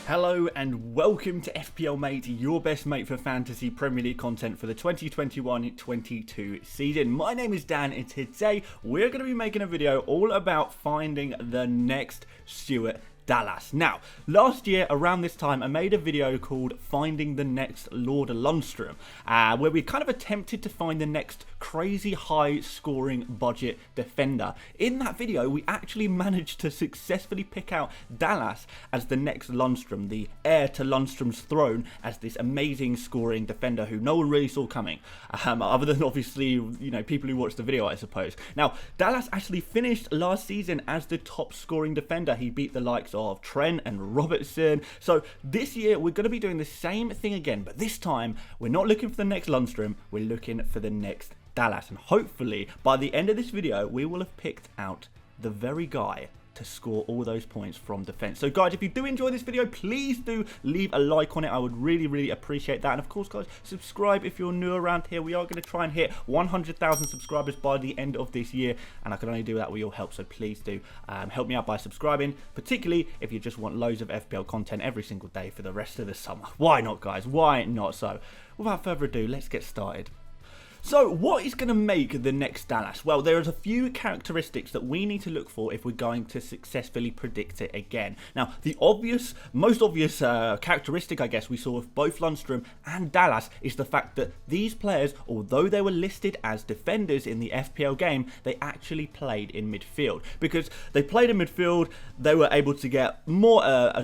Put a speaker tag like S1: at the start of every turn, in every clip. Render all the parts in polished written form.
S1: Hello and welcome to FPL Mate, your best mate for fantasy Premier League content for the 2021-22 season. My name is Dan and today we're going to be making a video all about finding the next Stuart Dallas. Now, last year around this time I made a video called Finding the Next Lord Lundstrom, where we kind of attempted to find the next crazy high scoring budget defender. In that video we actually managed to successfully pick out Dallas as the next Lundstrom, the heir to Lundstrom's throne as this amazing scoring defender who no one really saw coming, other than obviously people who watched the video, I suppose. Now, Dallas actually finished last season as the top scoring defender. He beat the likes of Trent and Robertson. So this year we're going to be doing the same thing again, but this time we're not looking for the next Lundstrom, we're looking for the next Dallas, and hopefully by the end of this video we will have picked out the very guy to score all those points from defense. So guys, if you do enjoy this video, please do leave a like on it. I would really appreciate that. And of course guys, subscribe if you're new around here. We are going to try and hit 100,000 subscribers by the end of this year, and I can only do that with your help, so please do help me out by subscribing, particularly if you just want loads of FPL content every single day for the rest of the summer. Why not, guys? Why not? So without further ado, let's get started. So what is going to make the next Dallas? Well, there's a few characteristics that we need to look for if we're going to successfully predict it again. Now, the most obvious characteristic, I guess, we saw with both Lundstrom and Dallas is the fact that these players, although they were listed as defenders in the FPL game, they actually played in midfield. Because they played in midfield, they were able to get more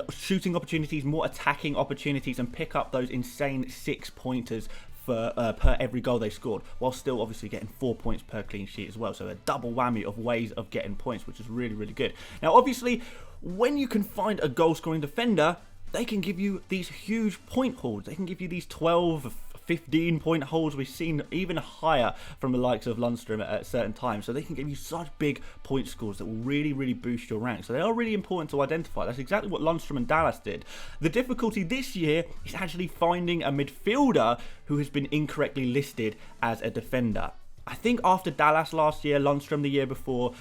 S1: shooting opportunities, more attacking opportunities, and pick up those insane 6-pointers per every goal they scored, while still obviously getting 4 points per clean sheet as well. So a double whammy of ways of getting points, which is really good. Now obviously, when you can find a goal scoring defender, they can give you these huge point hauls. They can give you these 12, 15 point hauls. We've seen even higher from the likes of Lundstrom at certain times. So they can give you such big point scores that will really boost your rank. So they are really important to identify. That's exactly what Lundstrom and Dallas did. The difficulty this year is actually finding a midfielder who has been incorrectly listed as a defender. I think after Dallas last year, Lundstrom the year before,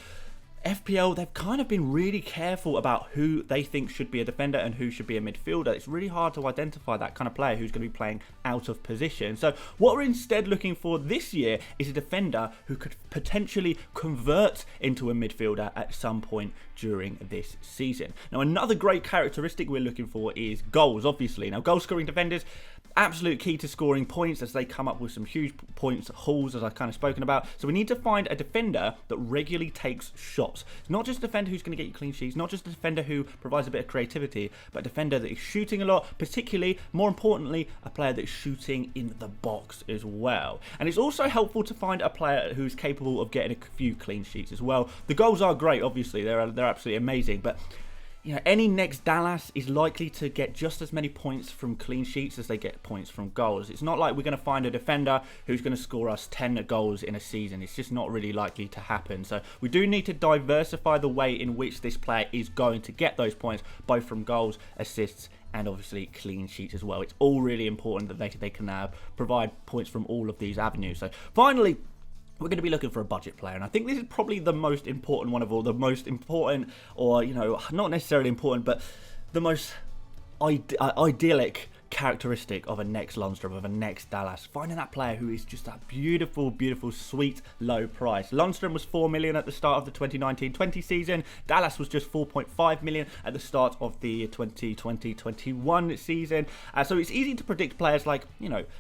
S1: FPL, they've kind of been really careful about who they think should be a defender and who should be a midfielder. It's really hard to identify that kind of player who's going to be playing out of position. So what we're instead looking for this year is a defender who could potentially convert into a midfielder at some point during this season. Now, another great characteristic we're looking for is goals, obviously. Now, goal scoring defenders, absolute key to scoring points as they come up with some huge points hauls, as I've kind of spoken about. So we need to find a defender that regularly takes shots. Not just a defender who's going to get you clean sheets, not just a defender who provides a bit of creativity, but a defender that is shooting a lot, particularly, more importantly, a player that's shooting in the box as well. And it's also helpful to find a player who's capable of getting a few clean sheets as well. The goals are great, obviously, they're absolutely amazing, but any next Dallas is likely to get just as many points from clean sheets as they get points from goals. It's not like we're going to find a defender who's going to score us 10 goals in a season. It's just not really likely to happen. So we do need to diversify the way in which this player is going to get those points, both from goals, assists, and obviously clean sheets as well. It's all really important that they can provide points from all of these avenues. So finally, we're going to be looking for a budget player, and I think this is probably the most important one of all. The most important, or not necessarily important, but the most idyllic characteristic of a next Lundstrom, of a next Dallas. Finding that player who is just that beautiful, sweet, low price. Lundstrom was 4 million at the start of the 2019-20 season. Dallas was just 4.5 million at the start of the 2020-21 season. So it's easy to predict players like,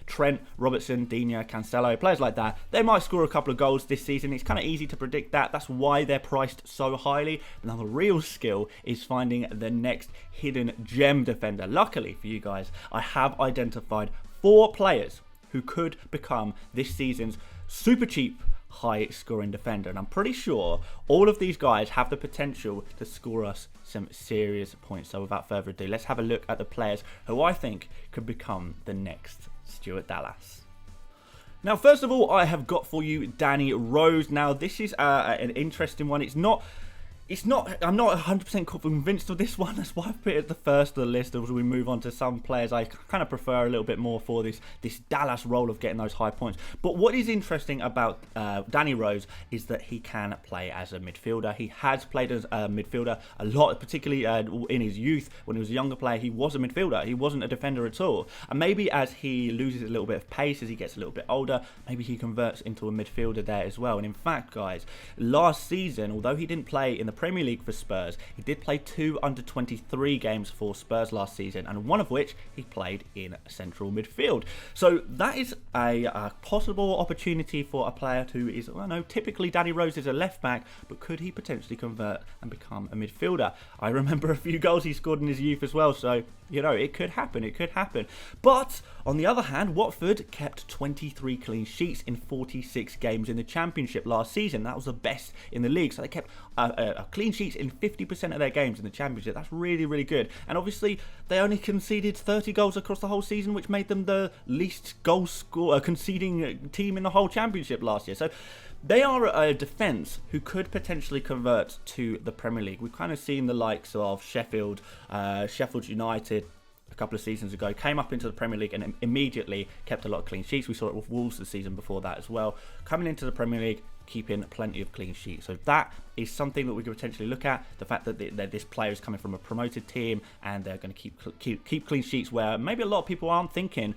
S1: Trent, Robertson, Dina, Cancelo, players like that. They might score a couple of goals this season. It's kind of easy to predict that. That's why they're priced so highly. Now the real skill is finding the next hidden gem defender. Luckily for you guys, I have identified 4 players who could become this season's super cheap high scoring defender, and I'm pretty sure all of these guys have the potential to score us some serious points. So without further ado, let's have a look at the players who I think could become the next Stuart Dallas. Now, first of all, I have got for you Danny Rose. Now, this is an interesting one. It's not I'm not 100% convinced of this one. That's why I've put it at the first of the list as we move on to some players I kind of prefer a little bit more for this Dallas role of getting those high points. But what is interesting about Danny Rose is that he can play as a midfielder. He has played as a midfielder a lot, particularly in his youth. When he was a younger player, he was a midfielder. He wasn't a defender at all. And maybe as he loses a little bit of pace, as he gets a little bit older, maybe he converts into a midfielder there as well. And in fact, guys, last season, although he didn't play in the Premier League for Spurs, he did play 2 under-23 games for Spurs last season, and one of which he played in central midfield. So that is a possible opportunity for a player who is, I know, typically Danny Rose is a left back, but could he potentially convert and become a midfielder? I remember a few goals he scored in his youth as well, so you know, it could happen, it could happen. But on the other hand, Watford kept 23 clean sheets in 46 games in the Championship last season. That was the best in the league. So they kept clean sheets in 50% of their games in the Championship. That's really, really good. And obviously, they only conceded 30 goals across the whole season, which made them the least goal conceding team in the whole Championship last year. So they are a defence who could potentially convert to the Premier League. We've kind of seen the likes of Sheffield United a couple of seasons ago, came up into the Premier League and immediately kept a lot of clean sheets. We saw it with Wolves the season before that as well. Coming into the Premier League, keeping plenty of clean sheets. So that is something that we could potentially look at. The fact that this player is coming from a promoted team and they're going to keep clean sheets, where maybe a lot of people aren't thinking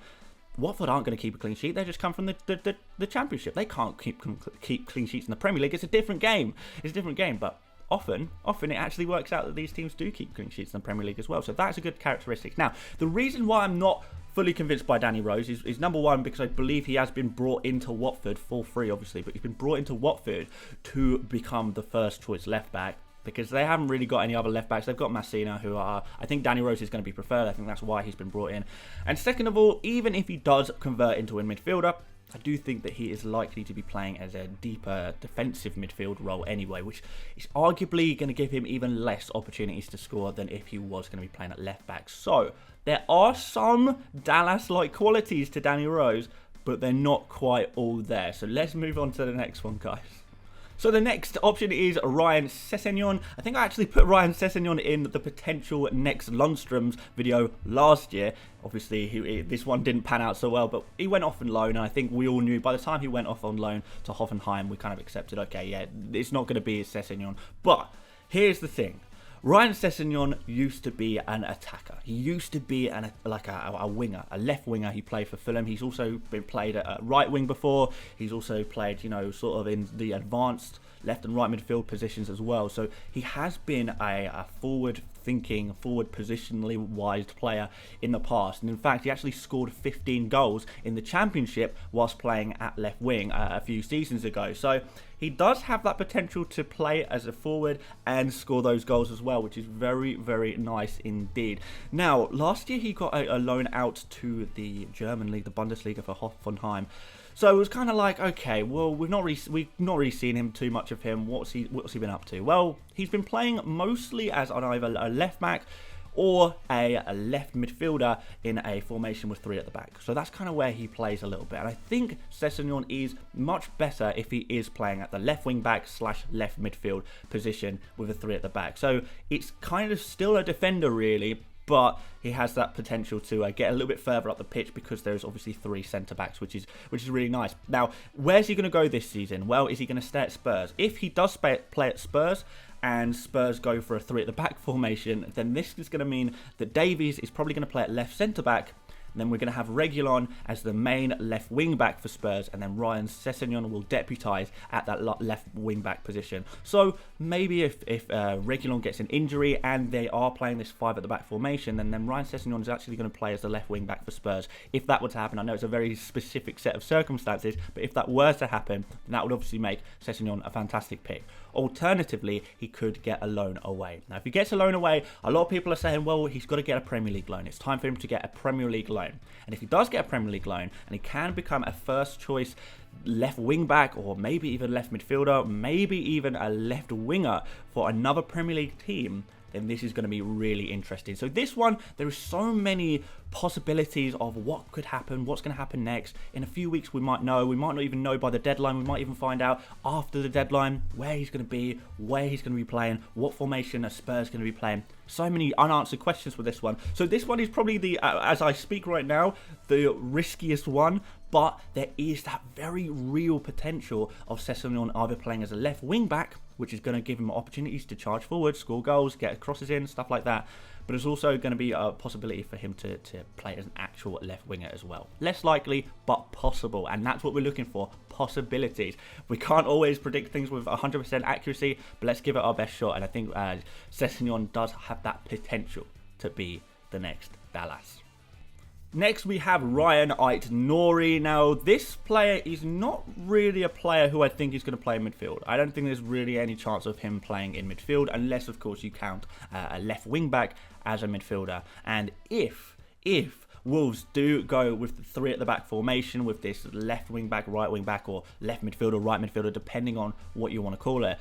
S1: Watford aren't going to keep a clean sheet. They just come from the Championship. They can't keep clean sheets in the Premier League. It's a different game. It's a different game, but often it actually works out that these teams do keep clean sheets in the Premier League as well. So that's a good characteristic. Now, the reason why I'm not fully convinced by Danny Rose is number one, because I believe he has been brought into Watford for free, obviously, but he's been brought into Watford to become the first choice left back, because they haven't really got any other left backs. They've got Massina, who I think Danny Rose is going to be preferred. I think that's why he's been brought in. And second of all, even if he does convert into a midfielder, I do think that he is likely to be playing as a deeper defensive midfield role anyway, which is arguably going to give him even less opportunities to score than if he was going to be playing at left back. So there are some Dallas-like qualities to Danny Rose, but they're not quite all there. So let's move on to the next one, guys. So the next option is Ryan Sessegnon. I think I actually put Ryan Sessegnon in the potential next Lundstrom's video last year. Obviously, this one didn't pan out so well, but he went off on loan, and I think we all knew by the time he went off on loan to Hoffenheim, we kind of accepted, okay, yeah, it's not going to be Sessegnon. But here's the thing. Ryan Sessegnon used to be an attacker. He used to be a winger, a left winger. He played for Fulham. He's also been played at right wing before. He's also played, you know, sort of in the advanced left and right midfield positions as well. So he has been a forward-thinking, forward-positionally wise player in the past. And in fact, he actually scored 15 goals in the Championship whilst playing at left wing a few seasons ago. So he does have that potential to play as a forward and score those goals as well, which is very, very nice indeed. Now, last year he got a loan out to the German league, the Bundesliga, for Hoffenheim. So it was kind of like, okay, well, we've not really seen him too much of him. What's he been up to? Well, he's been playing mostly as on either a left back or a left midfielder in a formation with 3 at the back. So that's kind of where he plays a little bit. And I think Sessegnon is much better if he is playing at the left wing back / left midfield position with a 3 at the back. So it's kind of still a defender really, but he has that potential to get a little bit further up the pitch because there's obviously 3 centre-backs, which is really nice. Now, where's he going to go this season? Well, is he going to stay at Spurs? If he does play at Spurs, and Spurs go for a 3 at the back formation, then this is going to mean that Davies is probably going to play at left centre-back. And then we're going to have Reguilon as the main left wing-back for Spurs, and then Ryan Sessegnon will deputise at that left wing-back position. So maybe if Reguilon gets an injury and they are playing this 5 at the back formation, then Ryan Sessegnon is actually going to play as the left wing-back for Spurs. If that were to happen, I know it's a very specific set of circumstances, but if that were to happen, then that would obviously make Sessegnon a fantastic pick. Alternatively, he could get a loan away. Now, if he gets a loan away, a lot of people are saying, well, he's got to get a Premier League loan. It's time for him to get a Premier League loan. And if he does get a Premier League loan and he can become a first choice left wing back, or maybe even left midfielder, maybe even a left winger for another Premier League team, then this is going to be really interesting. So this one, there is so many possibilities of what could happen, what's going to happen next. In a few weeks we might know, we might not even know by the deadline, we might even find out after the deadline where he's going to be, where he's going to be playing, what formation a Spurs going to be playing. So many unanswered questions with this one. So this one is probably the, as I speak right now, the riskiest one, but there is that very real potential of Sessegnon either playing as a left wing back, which is going to give him opportunities to charge forward, score goals, get crosses in, stuff like that. But it's also going to be a possibility for him to play as an actual left winger as well. Less likely, but possible. And that's what we're looking for, possibilities. We can't always predict things with 100% accuracy, but let's give it our best shot. And I think Sessegnon does have that potential to be the next Dallas. Next, we have Ryan Nori. Now, this player is not really a player who I think is going to play in midfield. I don't think there's really any chance of him playing in midfield, unless, of course, you count a left wing back as a midfielder. And if Wolves do go with the 3 at the back formation with this left wing back, right wing back, or left midfielder, right midfielder, depending on what you want to call it,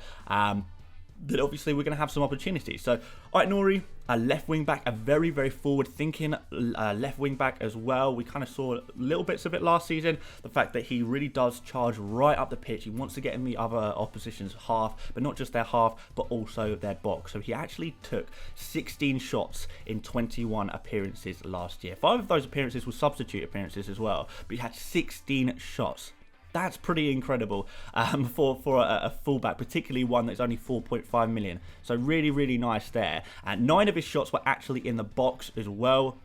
S1: then obviously we're going to have some opportunities. So, Nori, a left wing back, a very, very forward-thinking left wing back as well. We kind of saw little bits of it last season. The fact that he really does charge right up the pitch. He wants to get in the other opposition's half, but not just their half, but also their box. So he actually took 16 shots in 21 appearances last year. 5 of those appearances were substitute appearances as well, but he had 16 shots. That's pretty incredible for a fullback, particularly one that's only 4.5 million. So really, really nice there. And 9 of his shots were actually in the box as well.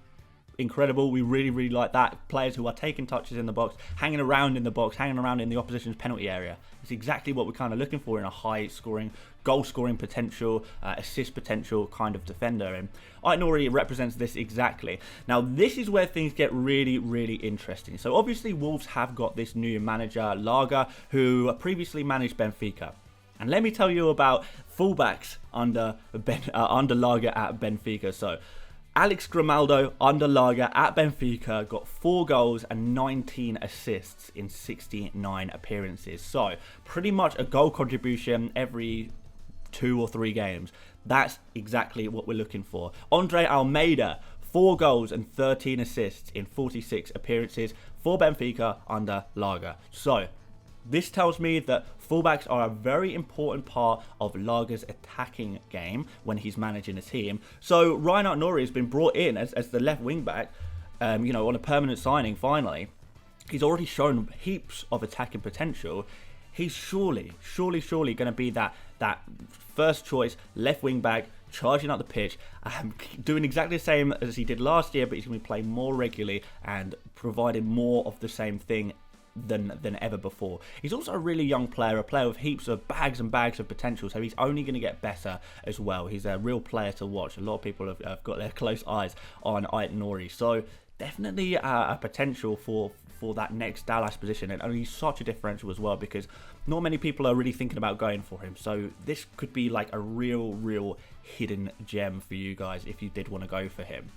S1: Incredible. We really, really like that. Players who are taking touches in the box, hanging around in the box, hanging around in the opposition's penalty area. It's exactly what we're kind of looking for in a high-scoring, goal-scoring potential, assist potential kind of defender. And Nori represents this exactly. Now, this is where things get really, really interesting. So, obviously, Wolves have got this new manager, Lager, who previously managed Benfica. And let me tell you about fullbacks under Lager at Benfica. So, Alex Grimaldo under Lager at Benfica got 4 goals and 19 assists in 69 appearances. So, pretty much a goal contribution every 2 or 3 games. That's exactly what we're looking for. Andre Almeida, 4 goals and 13 assists in 46 appearances for Benfica under Lager. So, this tells me that fullbacks are a very important part of Lager's attacking game when he's managing a team. So Ryan Nori has been brought in as the left wing back, on a permanent signing finally. He's already shown heaps of attacking potential. He's surely going to be that first choice left wing back, charging up the pitch, doing exactly the same as he did last year, but he's going to be playing more regularly and providing more of the same thing than ever before. He's also a really young player, a player with heaps of bags and bags of potential, so he's only going to get better as well. He's a real player to watch. A lot of people have got their close eyes on Nori, so definitely a potential for that next Dallas position, and he's such a differential as well because not many people are really thinking about going for him. So this could be like a real hidden gem for you guys if you did want to go for him.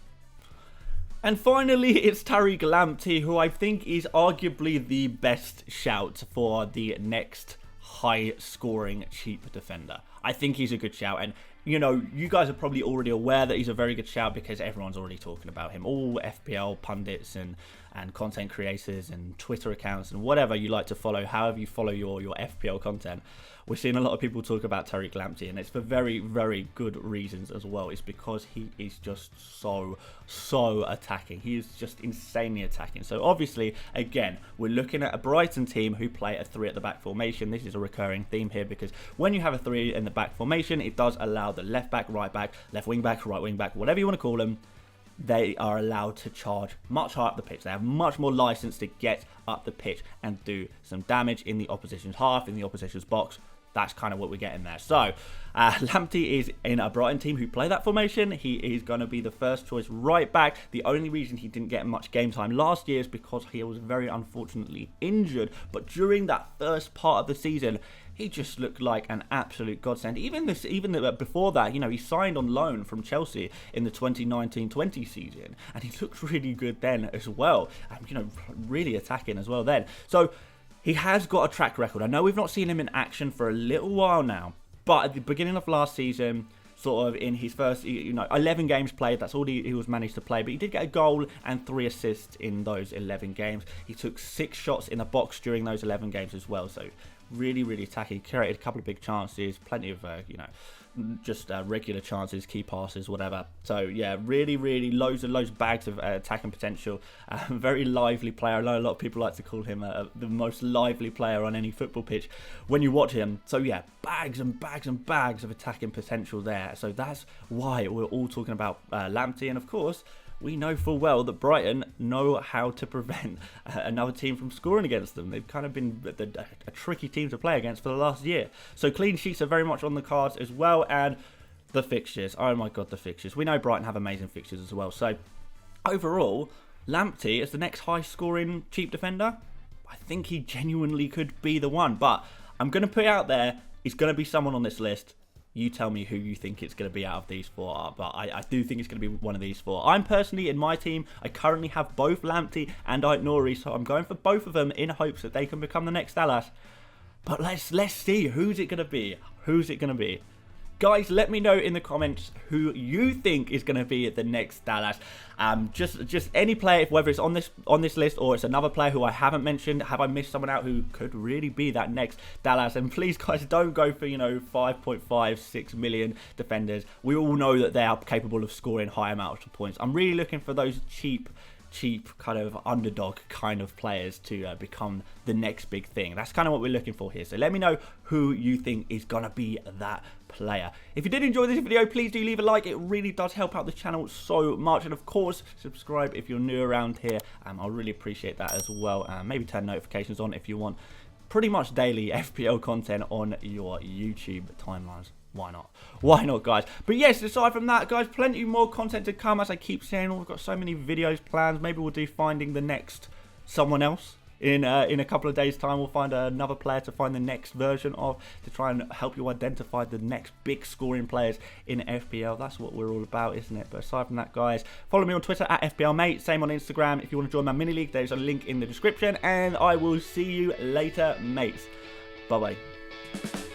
S1: And finally, it's Tariq Lamptey, who I think is arguably the best shout for the next high-scoring, cheap defender. I think he's a good shout, and you guys are probably already aware that he's a very good shout because everyone's already talking about him. All FPL pundits and content creators and Twitter accounts and whatever you like to follow, however you follow your FPL content. We're seeing a lot of people talk about Tariq Lamptey, and it's for very, very good reasons as well. It's because he is just so attacking. He is just insanely attacking. So obviously, again, we're looking at a Brighton team who play a 3 at the back formation. This is a recurring theme here because when you have a 3 in the back formation, it does allow the left back, right back, left wing back, right wing back, whatever you want to call them, they are allowed to charge much higher up the pitch. They have much more license to get up the pitch and do some damage in the opposition's half, in the opposition's box. That's kind of what we're getting there. So, Lamptey is in a Brighton team who play that formation. He is going to be the first choice right back. The only reason he didn't get much game time last year is because he was very unfortunately injured. But during that first part of the season, he just looked like an absolute godsend. Even before that, he signed on loan from Chelsea in the 2019-20 season, and he looked really good then as well. Really attacking as well then. So he has got a track record. I know we've not seen him in action for a little while now, but at the beginning of last season, sort of in his first, 11 games played. That's all he was managed to play. But he did get a goal and 3 assists in those 11 games. He took 6 shots in the box during those 11 games as well. So really, really attacking. Created a couple of big chances, plenty of, just regular chances, key passes, whatever. So yeah, really, really loads and loads of bags of attacking potential. Very lively player. I know a lot of people like to call him the most lively player on any football pitch when you watch him. So yeah, bags and bags and bags of attacking potential there. So that's why we're all talking about Lamptey, and of course, we know full well that Brighton know how to prevent another team from scoring against them. They've kind of been a tricky team to play against for the last year. So clean sheets are very much on the cards as well. And the fixtures. Oh my God, the fixtures. We know Brighton have amazing fixtures as well. So overall, Lamptey is the next high-scoring cheap defender. I think he genuinely could be the one. But I'm going to put it out there. He's going to be someone on this list. You tell me who you think it's going to be out of these 4. But I do think it's going to be one of these 4. I'm personally, in my team, I currently have both Lamptey and Nori, so I'm going for both of them in hopes that they can become the next Dallas. But let's see. Who's it going to be? Who's it going to be? Guys, let me know in the comments who you think is going to be the next Dallas. Just any player, whether it's on this list or it's another player who I haven't mentioned. Have I missed someone out who could really be that next Dallas? And please, guys, don't go for 5.5, 6 million defenders. We all know that they are capable of scoring high amounts of points. I'm really looking for those cheap kind of underdog kind of players to become the next big thing. That's kind of what we're looking for here. So let me know who you think is gonna be that player. If you did enjoy this video, please do leave a like. It really does help out the channel so much. And of course, subscribe if you're new around here. I'll really appreciate that as well. Maybe turn notifications on if you want pretty much daily FPL content on your YouTube timelines. Why not? Why not, guys? But yes, aside from that, guys, plenty more content to come. As I keep saying, we've got so many videos planned. Maybe we'll do finding the next someone else. In a couple of days' time, we'll find another player to find the next version of, to try and help you identify the next big scoring players in FPL. That's what we're all about, isn't it? But aside from that, guys, follow me on Twitter at FPLmate. Same on Instagram. If you want to join my mini league, there's a link in the description. And I will see you later, mates. Bye-bye.